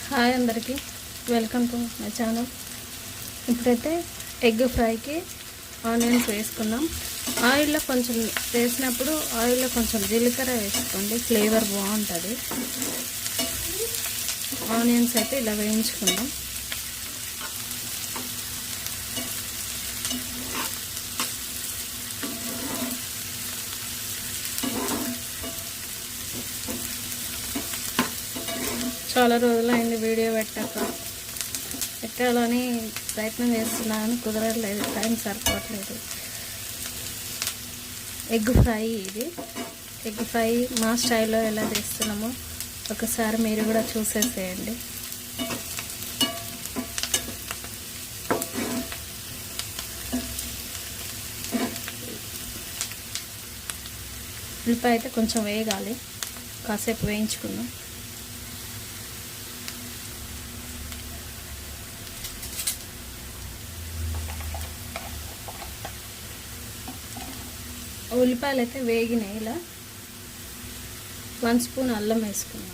Hi అందరికీ, welcome to my channel. ఇప్పుడైతే egg ఫ్రైకి ఆనియన్స్ వేసుకుందాం. ఆయిల్లో కొంచెం వేసినప్పుడు ఆయిల్లో కొంచెం జీలకర్ర వేసుకోండి, ఫ్లేవర్ బాగుంటుంది. ఆనియన్స్ అయితే ఇలా వేయించుకుందాం. చాలా రోజులైంది వీడియో పెట్టాలని ప్రయత్నం చేస్తున్నాను, కుదరట్లేదు, టైం సరిపోవట్లేదు. ఎగ్ ఫ్రై, ఇది ఎగ్ ఫ్రై మా స్టైల్లో ఎలా చేస్తున్నామో ఒకసారి మీరు కూడా చూసేసేయండి. ఉల్లిపాయ అయితే కొంచెం వేగాలి, కాసేపు వేయించుకుందాం. ఉల్లిపాయలు అయితే వేగినాయి. ఇలా 1 స్పూన్ అల్లం వేసుకున్నాం.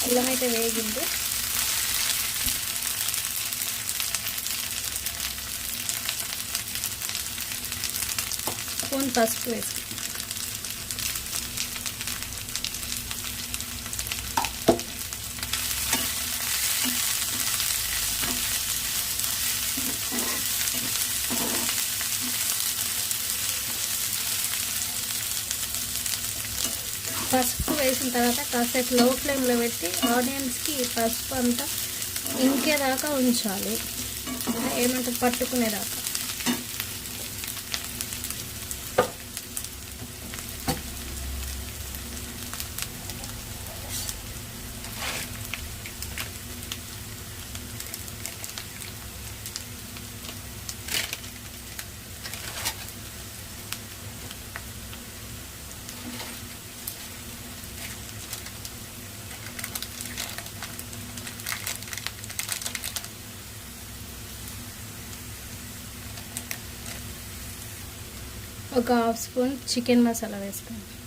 అల్లం అయితే వేగింది. స్పూన్ పసుపు వేసుకుంటాం. పసుపు వేసిన తర్వాత కాసేపు లో ఫ్లేమ్లో పెట్టి ఆనియన్స్కి పసుపు అంతా ఇంకేదాకా ఉంచాలి, ఏమంటే పట్టుకునేదాకా. ఒక 1/2 స్పూన్ చికెన్ మసాలా వేసుకోండి.